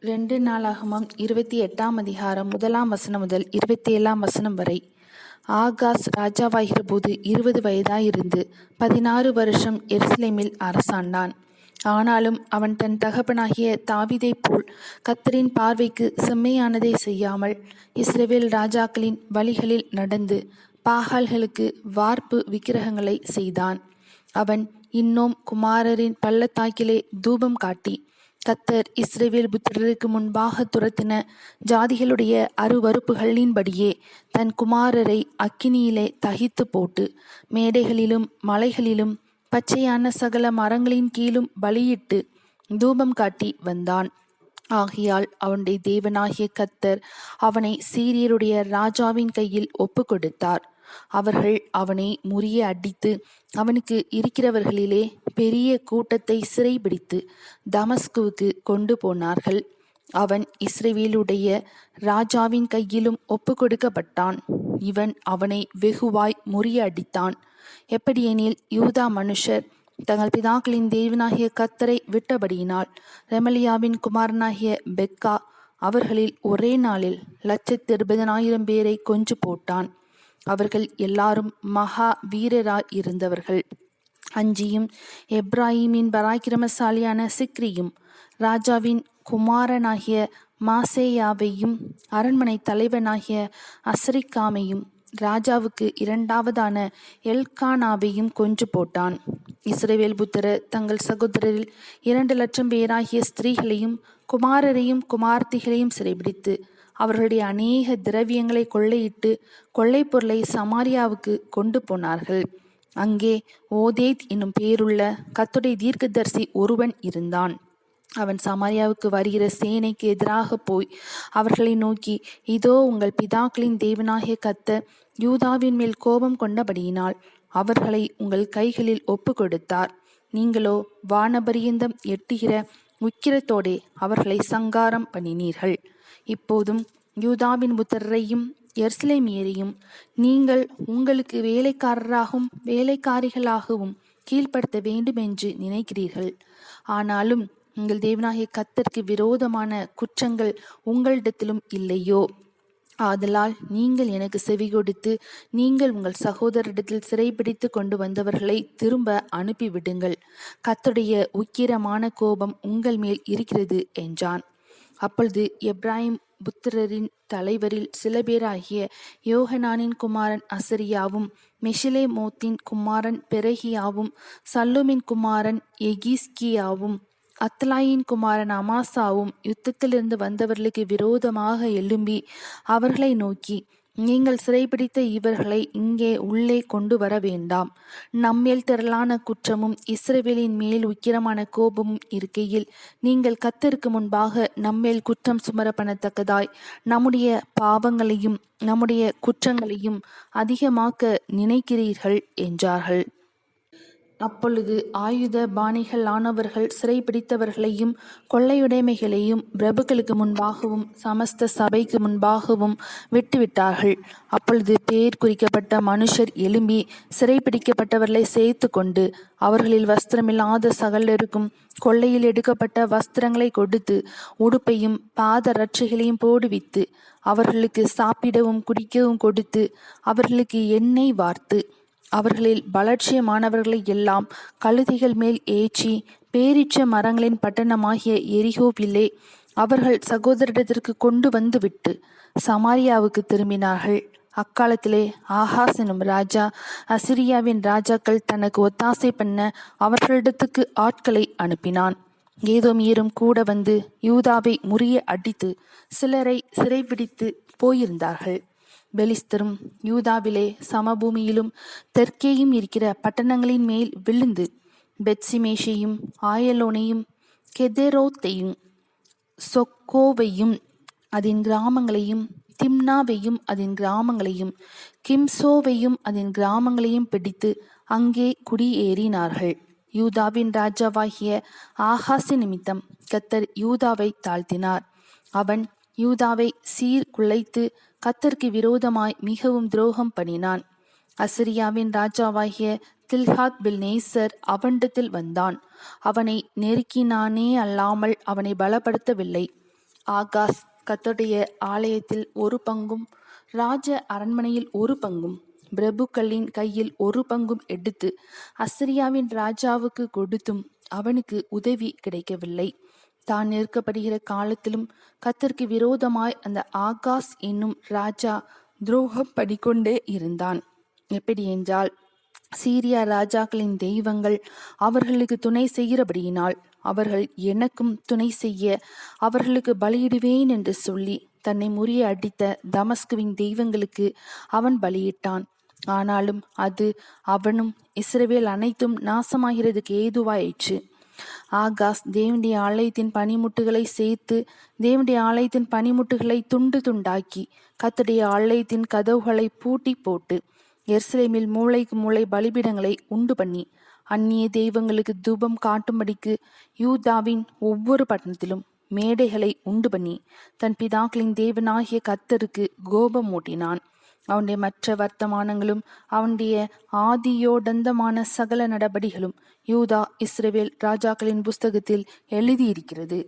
2 நாளாகமம் 28ஆம் அதிகாரம் 1ஆம் வசனம் முதல் 27ஆம் வசனம் வரை. ஆகாஸ் ராஜாவாகிற போது 20 வயதாயிருந்து 16 வருஷம் எருசலேமில் அரசாண்டான். ஆனாலும் அவன் தன் தகப்பனாகிய தாவீதைப் போல் கர்த்தரின் பார்வைக்கு செம்மையானதை செய்யாமல் இஸ்ரவேல் ராஜாக்களின் வழிகளில் நடந்து பாகால்களுக்கு வார்ப்பு விக்கிரகங்களை செய்தான். அவன் இன்னும் குமாரரின் பள்ளத்தாக்கிலே தூபம் காட்டி கர்த்தர் இஸ்ரவேல் புத்திரருக்கு முன்பாக துரத்தின ஜாதிகளுடைய அருவருப்புகளின்படியே தன் குமாரரை அக்கினியிலே தகித்து போட்டு மேடைகளிலும் மலைகளிலும் பச்சையான சகல மரங்களின் கீழும் பலியிட்டு தூபம் காட்டி வந்தான். ஆகையால் அவனுடைய தேவனாகிய கர்த்தர் அவனை சீரியருடைய ராஜாவின் கையில் ஒப்பு கொடுத்தார். அவர்கள் அவனை முறிய அடித்து அவனுக்கு இருக்கிறவர்களிலே பெரிய கூட்டத்தை சிறைபிடித்து தமஸ்குவுக்கு கொண்டு போனார்கள். அவன் இஸ்ரவேலுடைய ராஜாவின் கையிலும் ஒப்பு கொடுக்கப்பட்டான். இவன் அவனை வெகுவாய் முறிய அடித்தான். எப்படியெனில் யூதா மனுஷர் தங்கள் பிதாக்களின் தேவனாகிய கர்த்தரை விட்டபடியினால் ரெமலியாவின் குமாரனாகிய பெக்கா அவர்களில் ஒரே நாளில் 120,000 பேரை கொன்று போட்டான். அவர்கள் எல்லாரும் மகா வீரராய் இருந்தவர்கள். அஞ்சியும் எப்ராஹிமின் பராக்கிரமசாலியான சிக்ரியும் ராஜாவின் குமாரனாகிய மாசேயாவையும் அரண்மனை தலைவனாகிய அசரிக்காமையும் ராஜாவுக்கு இரண்டாவதான எல்கானாவையும் கொன்று போட்டான். இஸ்ரவேல் புத்திரர் தங்கள் சகோதரரில் 2 லட்சம் பேராகிய ஸ்திரீகளையும் குமாரரையும் குமார்த்திகளையும் சிறைபிடித்து அவர்களுடைய அநேக திரவியங்களை கொள்ளையிட்டு கொள்ளைப் பொருளை சமாரியாவுக்கு கொண்டு போனார்கள். அங்கே ஓதேத் என்னும் பேருள்ள கர்த்தருடைய தீர்க்கதரிசி ஒருவன் இருந்தான். அவன் சமாரியாவுக்கு வருகிற சேனைக்கு எதிராக போய் அவர்களை நோக்கி, இதோ உங்கள் பிதாக்களின் தேவனாகிய கர்த்தர் யூதாவின் மேல் கோபம் கொண்டபடியினால் அவர்களை உங்கள் கைகளில் ஒப்பு கொடுத்தார். நீங்களோ வானபரியந்தம் எட்டுகிற உக்கிரத்தோடே அவர்களை சங்காரம் பண்ணினீர்கள். இப்போதும் யூதாவின் புத்திரரையும் எருசலேமியரையும் நீங்கள் உங்களுக்கு வேலைக்காரராகவும் வேலைக்காரிகளாகவும் கீழ்ப்படுத்த வேண்டும் என்று நினைக்கிறீர்கள். ஆனாலும் உங்கள் தேவனாகிய கர்த்தருக்கு விரோதமான குற்றங்கள் உங்களிடத்திலும் இல்லையோ? ஆதலால் நீங்கள் எனக்கு செவி கொடுத்து நீங்கள் உங்கள் சகோதரிடத்தில் சிறைபிடித்து கொண்டு வந்தவர்களை திரும்ப அனுப்பிவிடுங்கள். கர்த்தருடைய உக்கிரமான கோபம் உங்கள் மேல் இருக்கிறது என்றான். அப்பொழுது எப்ராஹிம் புத்திரரின் தலைவரில் சில பேராகிய யோகனானின் குமாரன் அசரியாவும் மெஷிலேமோத்தின் குமாரன் பெரகியாவும் சல்லூமின் குமாரன் எகிஸ்கியாவும் அத்லாயின் குமாரன் அமாசாவும் யுத்தத்திலிருந்து வந்தவர்களுக்கு விரோதமாக எழும்பி அவர்களை நோக்கி, நீங்கள் சிறைபிடித்த இவர்களை இங்கே உள்ளே கொண்டு வர வேண்டாம். நம்மேல் திரளான குற்றமும் இஸ்ரவேலின் மேல் உக்கிரமான கோபமும் இருக்கையில் நீங்கள் கர்த்தருக்கு முன்பாக நம்மேல் குற்றம் சுமர பண்ணத்தக்கதாய் நம்முடைய பாவங்களையும் நம்முடைய குற்றங்களையும் அதிகமாக்க நினைக்கிறீர்கள் என்றார்கள். அப்பொழுது ஆயுத பாணிகளானவர்கள் சிறைபிடித்தவர்களையும் கொள்ளையுடைமைகளையும் பிரபுக்களுக்கு முன்பாகவும் சமஸ்த சபைக்கு முன்பாகவும் விட்டுவிட்டார்கள். அப்பொழுது பேர் குறிக்கப்பட்ட மனுஷர் எழும்பி சிறைபிடிக்கப்பட்டவர்களை சேர்த்து கொண்டு அவர்களில் வஸ்திரமில்லாத சகலருக்கும் கொள்ளையில் எடுக்கப்பட்ட வஸ்திரங்களை கொடுத்து உடுப்பையும் பாத ரட்சைகளையும் போடுவித்து அவர்களுக்கு சாப்பிடவும் குடிக்கவும் கொடுத்து அவர்களுக்கு எண்ணெய் வார்த்து அவர்களில் பலட்சியமானவர்களை எல்லாம் கழுதைகள் மேல் ஏற்றி பேரீச்ச மரங்களின் பட்டணமாகிய எரிகோவிலே அவர்கள் சகோதரிடத்திற்கு கொண்டு வந்து விட்டு சமாரியாவுக்கு திரும்பினார்கள். அக்காலத்திலே ஆகாஸ் எனும் ராஜா அசிரியாவின் ராஜாக்கள் தனக்கு ஒத்தாசை பண்ண அவர்களிடத்துக்கு ஆட்களை அனுப்பினான். ஏதோமியரும் கூட வந்து யூதாவை முறிய அடித்து சிலரை சிறைபிடித்து போயிருந்தார்கள். பெலிஸ்தரும் யூதாவிலே சமபூமியிலும் தெற்கேயும் இருக்கிற பட்டணங்களின் மேல் விழுந்து பெத்சிமேஷையும் ஆயலோனையும் கெதெரோத்தையும் சொக்கோவையும் அதன் கிராமங்களையும் திம்னாவையும் அதன் கிராமங்களையும் கிம்சோவையும் அதன் கிராமங்களையும் பிடித்து அங்கே குடியேறினார்கள். யூதாவின் ராஜாவாகிய ஆகாசி நிமித்தம் கர்த்தர் யூதாவை தாழ்த்தினார். அவன் யூதாவை சீர்குலைத்து கர்த்தருக்கு விரோதமாய் மிகவும் துரோகம் பண்ணினான். அசிரியாவின் ராஜாவாகிய தில்ஹாத் பில்நேசர் அவனிடத்தில் வந்தான். அவனை நெருக்கினானே அல்லாமல் அவனை பலப்படுத்தவில்லை. ஆகாஸ் கர்த்தருடைய ஆலயத்தில் 1 பங்கும் ராஜ அரண்மனையில் 1 பங்கும் பிரபுக்களின் கையில் 1 பங்கும் எடுத்து அசரியாவின் ராஜாவுக்கு கொடுத்தும் அவனுக்கு உதவி கிடைக்கவில்லை. தான் நெருக்கப்படுகிற காலத்திலும் கர்த்தருக்கு விரோதமாய் அந்த ஆகாஸ் என்னும் ராஜா துரோகம் பண்ணிக்கொண்டே இருந்தான். எப்படி என்றால், சீரியா ராஜாக்களின் தெய்வங்கள் அவர்களுக்கு துணை செய்கிறபடியினால் அவர்கள் எனக்கும் துணை செய்ய அவர்களுக்கு பலியிடுவேன் என்று சொல்லி தன்னை முறிய அடித்த தமஸ்குவின் தெய்வங்களுக்கு அவன் பலியிட்டான். ஆனாலும் அது அவனும் இஸ்ரவேல் அனைத்தும் நாசமாகிறதுக்கு ஏதுவாயிற்று. ஆகாஸ் தேவனுடைய ஆலயத்தின் பனிமுட்டுகளை சேர்த்து தேவனுடைய ஆலயத்தின் பனிமுட்டுகளை துண்டு துண்டாக்கி கர்த்தருடைய ஆலயத்தின் கதவுகளை பூட்டி போட்டு எருசலேமில் மூலைக்கு மூலை பலிபீடங்களை உண்டு பண்ணி அந்நிய தெய்வங்களுக்கு தூபம் காட்டும்படிக்கு யூதாவின் ஒவ்வொரு பட்டணத்திலும் மேடைகளை உண்டு பண்ணி தன் பிதாக்களின் தேவனாகிய கர்த்தருக்கு கோபம் மூட்டினான். அவனுடைய மற்ற வர்த்தமானங்களும் அவனுடைய ஆதியோடந்தமான சகல நடபடிகளும் யூதா இஸ்ரவேல் ராஜாக்களின் புஸ்தகத்தில் எழுதியிருக்கிறது.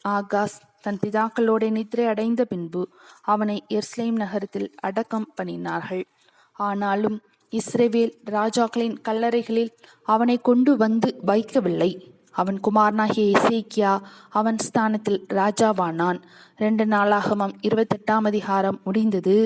ஆகாஸ் தன் பிதாக்களோட நித்திரை அடைந்த பின்பு அவனை எருசலேம் நகரத்தில் அடக்கம் பண்ணினார்கள். ஆனாலும் இஸ்ரவேல் ராஜாக்களின் கல்லறைகளில் அவனை கொண்டு வந்து வைக்கவில்லை. அவன் குமாரனாகிய எசேக்கியா அவன் ஸ்தானத்தில் ராஜாவானான். 2 நாளாகமம் 28 அதிகாரம் முடிந்தது.